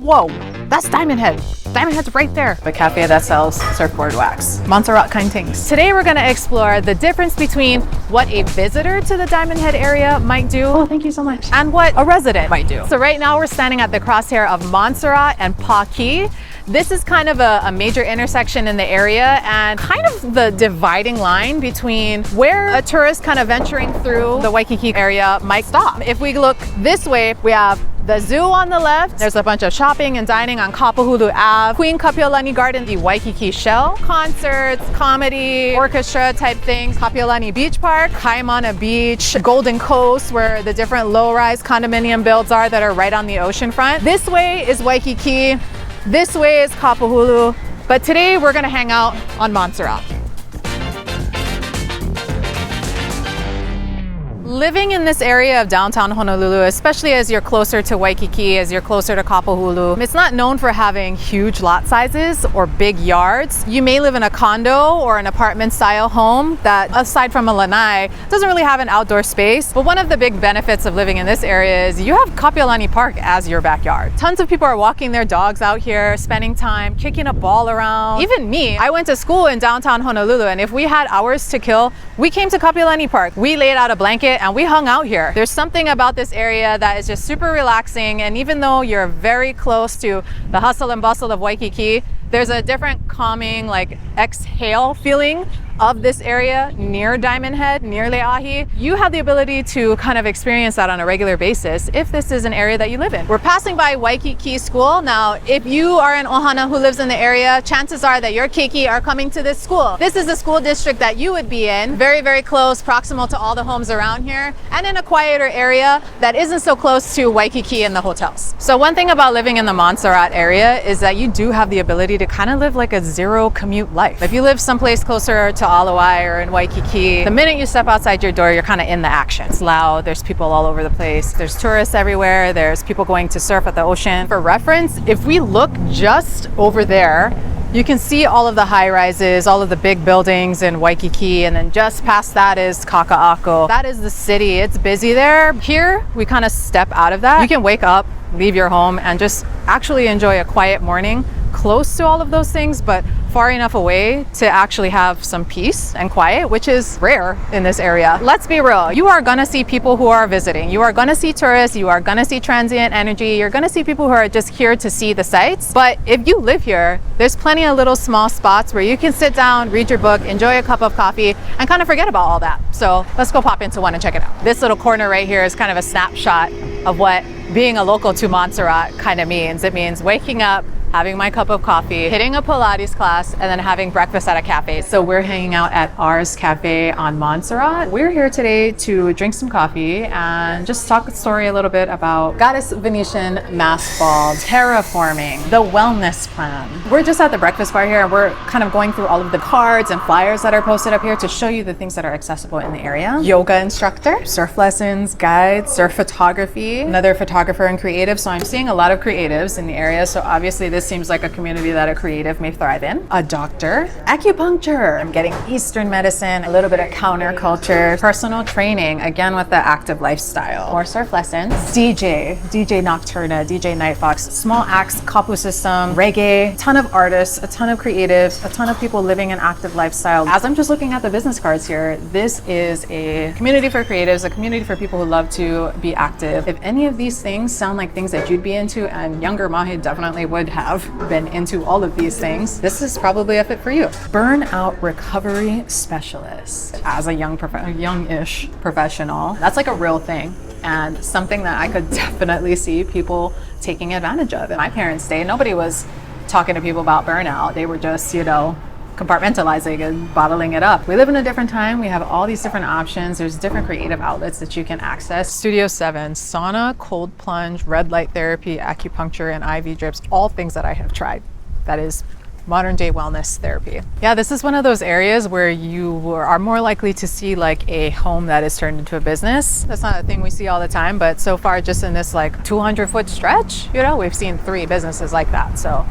Whoa, that's Diamond Head. Diamond Head's right there. The cafe that sells surfboard wax. Monsarrat Tongs. Today we're gonna explore the difference between what a visitor to the Diamond Head area might do. Oh, thank you so much. And what a resident might do. So right now we're standing at the crosshair of Monsarrat and Waikiki. This is kind of a major intersection in the area and kind of the dividing line between where a tourist kind of venturing through the Waikiki area might stop. If we look this way, we have the zoo on the left. There's a bunch of shopping and dining on Oʻahu Ave, Queen Kapiolani Garden, the Waikiki Shell, concerts, comedy, orchestra type things, Kapiolani Beach Park, Kaimana Beach, Golden Coast, where the different low-rise condominium builds are that are right on the ocean front. This way is Waikiki. This way is Oʻahu, but today we're gonna hang out on Monsarrat. Living in this area of downtown Honolulu, especially as you're closer to Waikiki, as you're closer to Oʻahu, it's not known for having huge lot sizes or big yards. You may live in a condo or an apartment style home that, aside from a lanai, doesn't really have an outdoor space. But one of the big benefits of living in this area is you have Kapiolani Park as your backyard. Tons of people are walking their dogs out here, spending time, kicking a ball around. Even me, I went to school in downtown Honolulu, and if we had hours to kill, we came to Kapiolani Park. We laid out a blanket and we hung out here. There's something about this area that is just super relaxing, and even though you're very close to the hustle and bustle of Waikiki, there's a different calming, like exhale feeling of this area near Diamond Head, near Leahi. You have the ability to kind of experience that on a regular basis if this is an area that you live in. We're passing by Waikiki School. Now, if you are an ohana who lives in the area, chances are that your keiki are coming to this school. This is a school district that you would be in, very, very close, proximal to all the homes around here, and in a quieter area that isn't so close to Waikiki and the hotels. So one thing about living in the Monsarrat area is that you do have the ability to kind of live like a zero commute life. If you live someplace closer to Oʻahu or in Waikiki, the minute you step outside your door, you're kind of in the action. It's loud, there's people all over the place, there's tourists everywhere, there's people going to surf at the ocean. For reference, if we look just over there, you can see all of the high rises, all of the big buildings in Waikiki, and then just past that is Kaka'ako. That is the city, it's busy there. Here, we kind of step out of that. You can wake up, leave your home, and just actually enjoy a quiet morning close to all of those things, but far enough away to actually have some peace and quiet, which is rare in this area. Let's be real, you are gonna see people who are visiting, you are gonna see tourists, you are gonna see transient energy, you're gonna see people who are just here to see the sights. But if you live here, there's plenty of little small spots where you can sit down, read your book, enjoy a cup of coffee, and kind of forget about all that. So let's go pop into one and check it out. This little corner right here is kind of a snapshot of what being a local to Monsarrat kind of means. It means waking up, having my cup of coffee, hitting a Pilates class, and then having breakfast at a cafe. So we're hanging out at Ars Café on Monsarrat. We're here today to drink some coffee and just talk a story a little bit about Goddess Venetian mask ball, terraforming, the wellness plan. We're just at the breakfast bar here, and we're kind of going through all of the cards and flyers that are posted up here to show you the things that are accessible in the area. Yoga instructor, surf lessons, guides, surf photography, another photographer and creative. So I'm seeing a lot of creatives in the area. So obviously this seems like a community that a creative may thrive in. A doctor, acupuncture, I'm getting Eastern medicine, a little bit of counterculture, personal training, again with the active lifestyle. More surf lessons, DJ Nocturna, DJ Nightfox, small acts, kapu system, reggae, ton of artists, a ton of creatives, a ton of people living an active lifestyle. As I'm just looking at the business cards here, this is a community for creatives, a community for people who love to be active. If any of these things sound like things that you'd be into, and younger Mahi definitely would have been into all of these things, this is probably a fit for you. Burnout recovery specialist. As a youngish professional, that's like a real thing and something that I could definitely see people taking advantage of. In my parents' day, nobody was talking to people about burnout. They were just, compartmentalizing and bottling it up. We live in a different time. We have all these different options. There's different creative outlets that you can access. Studio 7, sauna, cold plunge, red light therapy, acupuncture, and IV drips, all things that I have tried. That is modern day wellness therapy. Yeah, this is one of those areas where you are more likely to see like a home that is turned into a business. That's not a thing we see all the time, but so far just in this like 200-foot stretch, we've seen 3 businesses like that. So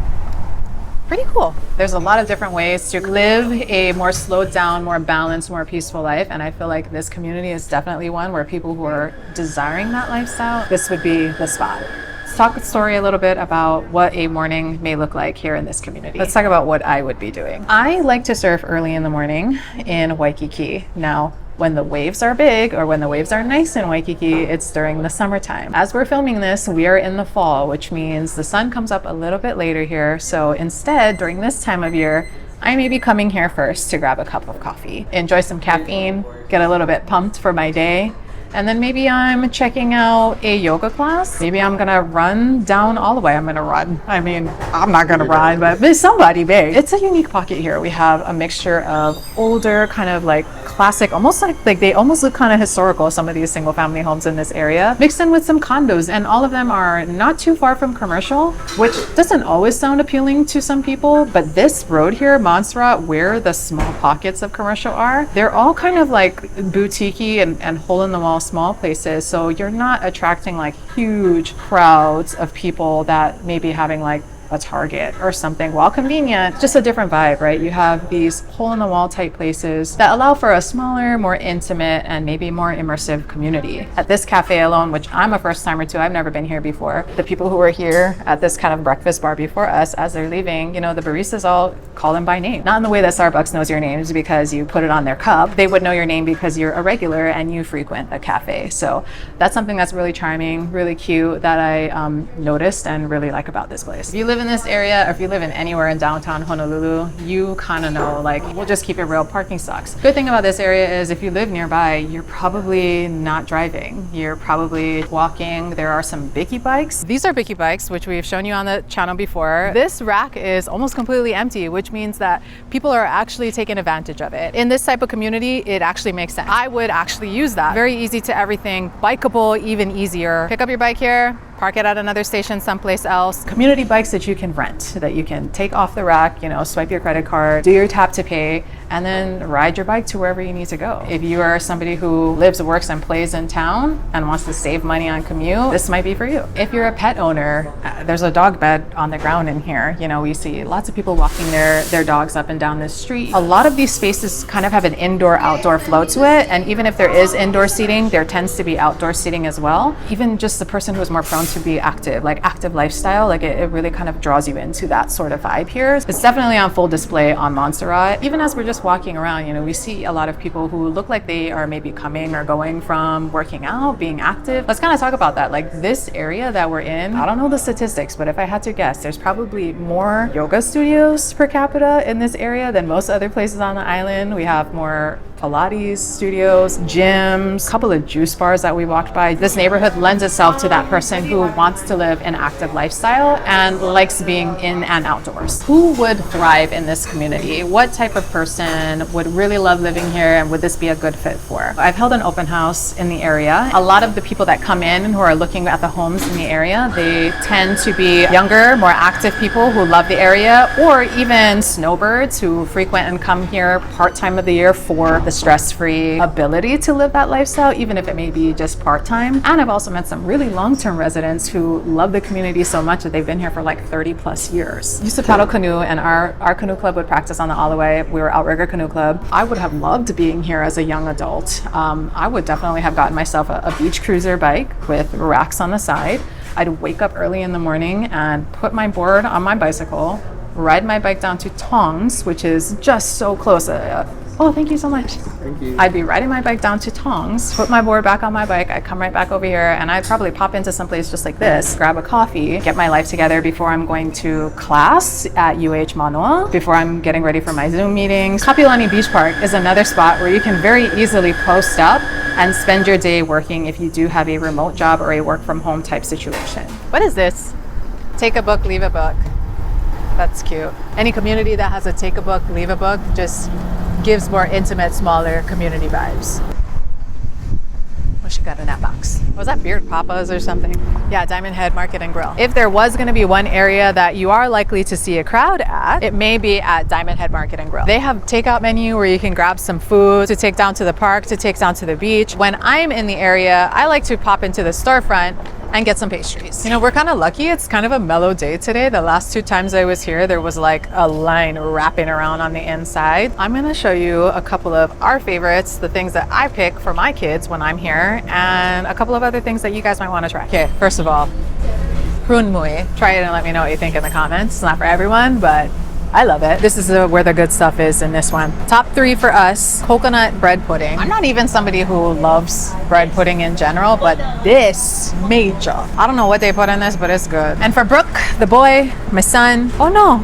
pretty cool. There's a lot of different ways to live a more slowed down, more balanced, more peaceful life. And I feel like this community is definitely one where people who are desiring that lifestyle, this would be the spot. Let's talk a story a little bit about what a morning may look like here in this community. Let's talk about what I would be doing. I like to surf early in the morning in Waikiki. Now, when the waves are big or when the waves are nice in Waikiki, it's during the summertime. As we're filming this, we are in the fall, which means the sun comes up a little bit later here. So instead, during this time of year, I may be coming here first to grab a cup of coffee, enjoy some caffeine, get a little bit pumped for my day. And then maybe I'm checking out a yoga class. Maybe I'm gonna run down all the way. I'm gonna run. I mean, I'm not gonna run, but there's somebody big. It's a unique pocket here. We have a mixture of older, kind of like classic, almost like they almost look kind of historical, some of these single family homes in this area, mixed in with some condos. And all of them are not too far from commercial, which doesn't always sound appealing to some people. But this road here, Monsarrat, where the small pockets of commercial are, they're all kind of like boutique-y and hole-in-the-wall small places, so you're not attracting like huge crowds of people that may be having like a Target or something. While convenient, just a different vibe, right? You have these hole-in-the-wall type places that allow for a smaller, more intimate, and maybe more immersive community. At this cafe alone, which I'm a first timer too, I've never been here before. The people who were here at this kind of breakfast bar before us, as they're leaving, you know, the baristas all call them by name. Not in the way that Starbucks knows your names because you put it on their cup. They would know your name because you're a regular and you frequent a cafe. So that's something that's really charming, really cute, that I noticed and really like about this place. If you live in this area, or if you live in anywhere in downtown Honolulu, you kind of know, like, we'll just keep it real, parking sucks. Good thing about this area is if you live nearby, you're probably not driving. You're probably walking. There are some Bikie bikes. These are Bikie bikes, which we've shown you on the channel before. This rack is almost completely empty, which means that people are actually taking advantage of it. In this type of community, it actually makes sense. I would actually use that. Very easy to everything, bikeable, even easier. Pick up your bike here, park it at another station someplace else. Community bikes that you can rent, that you can take off the rack, you know, swipe your credit card, do your tap to pay, and then ride your bike to wherever you need to go. If you are somebody who lives, works, and plays in town and wants to save money on commute, this might be for you. If you're a pet owner, there's a dog bed on the ground in here. You know, we see lots of people walking their dogs up and down this street. A lot of these spaces kind of have an indoor-outdoor flow to it, and even if there is indoor seating, there tends to be outdoor seating as well. Even just the person who is more prone to be active, like active lifestyle, like it really kind of draws you into that sort of vibe here. It's definitely on full display on Monsarrat. Even as we're just walking around, you know, we see a lot of people who look like they are maybe coming or going from working out, being active. Let's kind of talk about that. Like this area that we're in, I don't know the statistics, but if I had to guess, there's probably more yoga studios per capita in this area than most other places on the island. We have more Pilates studios, gyms, a couple of juice bars that we walked by. This neighborhood lends itself to that person who wants to live an active lifestyle and likes being in and outdoors. Who would thrive in this community? What type of person would really love living here, and would this be a good fit for? I've held an open house in the area. A lot of the people that come in who are looking at the homes in the area, they tend to be younger, more active people who love the area, or even snowbirds who frequent and come here part-time of the year for the stress-free ability to live that lifestyle, even if it may be just part-time. And I've also met some really long-term residents who love the community so much that they've been here for like 30 plus years. Used to paddle canoe, and our canoe club would practice on the ʻaʻaleʻi. We were Outrigger Canoe Club. I would have loved being here as a young adult. I would definitely have gotten myself a beach cruiser bike with racks on the side. I'd wake up early in the morning and put my board on my bicycle, ride my bike down to Tongs, which is just so close. Oh, thank you so much. Thank you. I'd be riding my bike down to Tongs, put my board back on my bike, I'd come right back over here, and I'd probably pop into some place just like this, grab a coffee, get my life together before I'm going to class at UH Manoa, before I'm getting ready for my Zoom meetings. Kapilani Beach Park is another spot where you can very easily post up and spend your day working if you do have a remote job or a work from home type situation. What is this? Take a book, leave a book. That's cute. Any community that has a take a book, leave a book just gives more intimate, smaller community vibes. What she got in that box? Was that Beard Papa's or something? Yeah, Diamond Head Market and Grill. If there was going to be one area that you are likely to see a crowd at, it may be at Diamond Head Market and Grill. They have takeout menu where you can grab some food to take down to the park, to take down to the beach. When I'm in the area, I like to pop into the storefront and get some pastries. You know, we're kind of lucky. It's kind of a mellow day today. The last 2 times I was here, there was like a line wrapping around on the inside. I'm gonna show you a couple of our favorites, the things that I pick for my kids when I'm here, and a couple of other things that you guys might want to try. Okay, first of all, prune mui. Try it and let me know what you think in the comments. It's not for everyone, but I love it. This is where the good stuff is in this one. Top 3 for us, coconut bread pudding. I'm not even somebody who loves bread pudding in general, but this major. I don't know what they put in this, but it's good. And for Brooke, the boy, my son, oh no,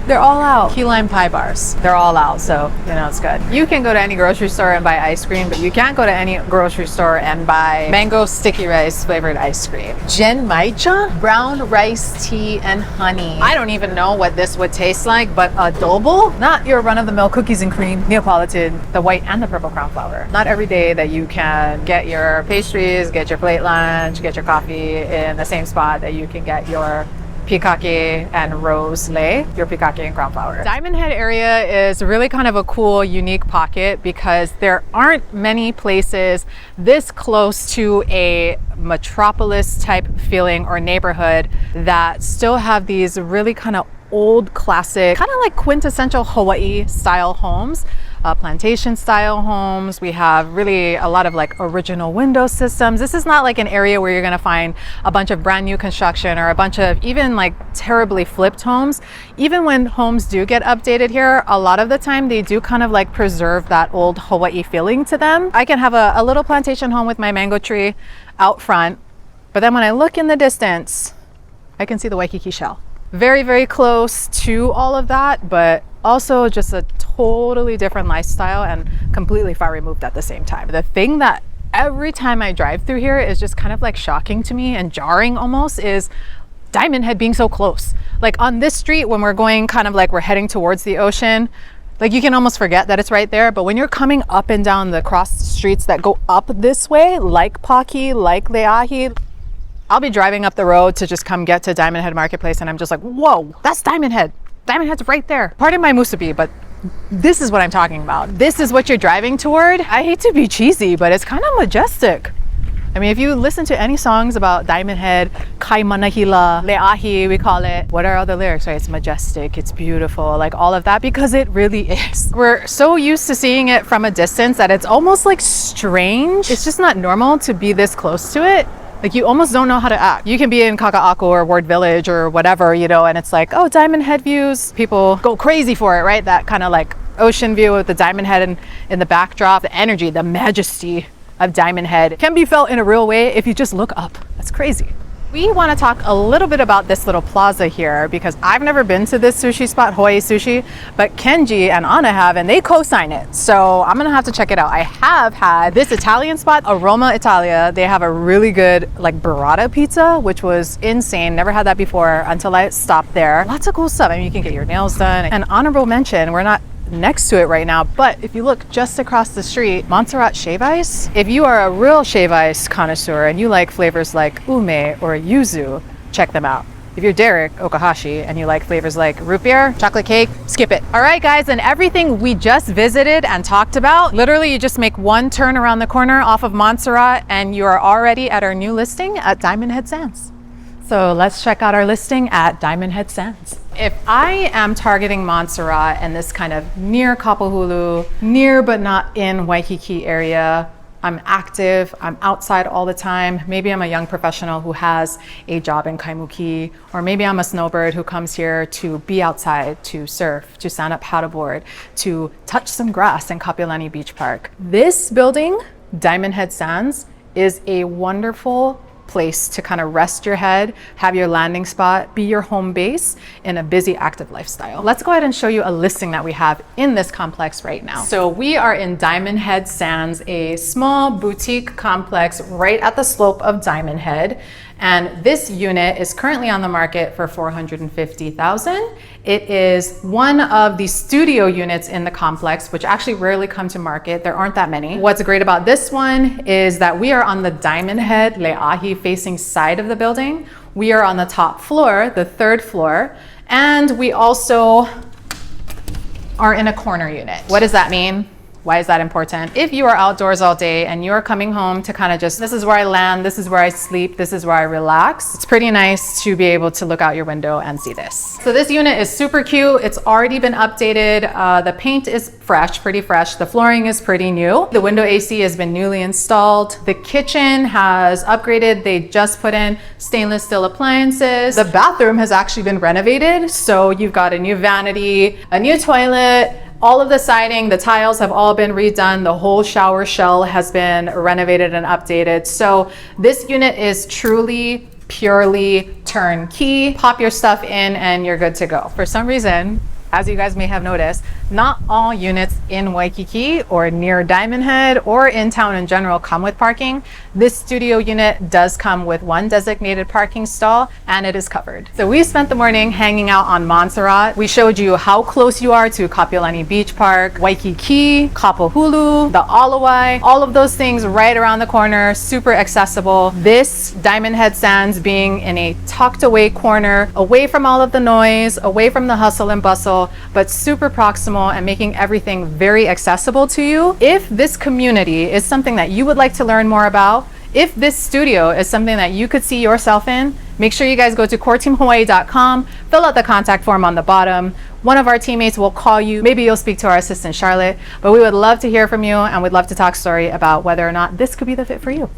they're all out. Key lime pie bars. They're all out, so you know it's good. You can go to any grocery store and buy ice cream, but you can't go to any grocery store and buy mango sticky rice flavored ice cream. Genmaicha, brown rice tea and honey. I don't even know what this would taste like, but adobo, not your run-of-the-mill cookies and cream, Neapolitan, the white and the purple crown flour. Not every day that you can get your pastries, get your plate lunch, get your coffee in the same spot that you can get your pikake and rose lei, your pikake and crown flower. Diamond Head area is really kind of a cool, unique pocket because there aren't many places this close to a metropolis type feeling or neighborhood that still have these really kind of old classic, kind of like quintessential Hawaii style homes. Plantation style homes. We have really a lot of like original window systems. This is not like an area where you're going to find a bunch of brand new construction or a bunch of even like terribly flipped homes. Even when homes do get updated here, a lot of the time they do kind of like preserve that old Hawaii feeling to them. I can have a little plantation home with my mango tree out front, but then when I look in the distance, I can see the Waikiki shell. Very, very close to all of that, but also just a totally different lifestyle and completely far removed at the same time. The thing that every time I drive through here is just kind of like shocking to me and jarring almost is Diamond Head being so close. Like on this street, when we're going kind of like we're heading towards the ocean, like you can almost forget that it's right there. But when you're coming up and down the cross streets that go up this way, like Paki, like Leahi, I'll be driving up the road to just come get to Diamond Head Marketplace and I'm just like, whoa, that's Diamond Head. Diamond Head's right there. Pardon my musubi, but this is what I'm talking about. This is what you're driving toward. I hate to be cheesy, but it's kind of majestic. I mean, if you listen to any songs about Diamond Head, Kaimanahila, Leahi, we call it, what are all the lyrics, right? It's majestic, it's beautiful, like all of that, because it really is. We're so used to seeing it from a distance that it's almost like strange. It's just not normal to be this close to it. Like you almost don't know how to act. You can be in Kaka'ako or Ward Village or whatever, you know, and it's like, oh, Diamond Head views. People go crazy for it, right? That kind of like ocean view with the Diamond Head in the backdrop, the energy, the majesty of Diamond Head can be felt in a real way if you just look up. That's crazy. We want to talk a little bit about this little plaza here because I've never been to this sushi spot, Hawaii Sushi, but Kenji and Anna have, and they co-sign it. So I'm going to have to check it out. I have had this Italian spot, Aroma Italia. They have a really good like burrata pizza, which was insane. Never had that before until I stopped there. Lots of cool stuff. I mean, you can get your nails done. And honorable mention, we're not next to it right now, but if you look just across the street, Monsarrat shave ice. If you are a real shave ice connoisseur and you like flavors like ume or yuzu, check them out. If you're Derek Okahashi and you like flavors like root beer, chocolate cake, skip it. All right, guys, and everything we just visited and talked about, literally you just make one turn around the corner off of Monsarrat and you are already at our new listing at Diamond Head Sands. So let's check out our listing at Diamond Head Sands. If I am targeting Monsarrat and this kind of near Kapahulu, near but not in Waikiki area, I'm active, I'm outside all the time. Maybe I'm a young professional who has a job in Kaimuki, or maybe I'm a snowbird who comes here to be outside, to surf, to stand up paddleboard, to touch some grass in Kapilani Beach Park. This building, Diamond Head Sands, is a wonderful place to kind of rest your head, have your landing spot, be your home base in a busy, active lifestyle. Let's go ahead and show you a listing that we have in this complex right now. So we are in Diamond Head Sands, a small boutique complex right at the slope of Diamond Head. And this unit is currently on the market for $450,000. It is one of the studio units in the complex, which actually rarely come to market. There aren't that many. What's great about this one is that we are on the Diamond Head Leahi facing side of the building. We are on the top floor, the third floor, and we also are in a corner unit. What does that mean? Why is that important? If you are outdoors all day and you're coming home to kind of just, this is where I land, this is where I sleep, this is where I relax, it's pretty nice to be able to look out your window and see this. So this unit is super cute. It's already been updated. The paint is fresh, pretty fresh. The flooring is pretty new. The window AC has been newly installed. The kitchen has upgraded. They just put in stainless steel appliances. The bathroom has actually been renovated. So you've got a new vanity, a new toilet, all of the siding, the tiles have all been redone. The whole shower shell has been renovated and updated. So this unit is truly, purely turnkey. Pop your stuff in and you're good to go. For some reason, as you guys may have noticed, not all units in Waikiki or near Diamond Head or in town in general come with parking. This studio unit does come with one designated parking stall and it is covered. So we spent the morning hanging out on Monsarrat. We showed you how close you are to Kapiolani Beach Park, Waikiki, Kapahulu, the Alawai, all of those things right around the corner, super accessible. This Diamond Head Sands being in a tucked away corner, away from all of the noise, away from the hustle and bustle, but super proximal and making everything very accessible to you. If this community is something that you would like to learn more about, if this studio is something that you could see yourself in, make sure you guys go to coreteamhawaii.com, fill out the contact form on the bottom. One of our teammates will call you. Maybe you'll speak to our assistant Charlotte, but we would love to hear from you and we'd love to talk story about whether or not this could be the fit for you.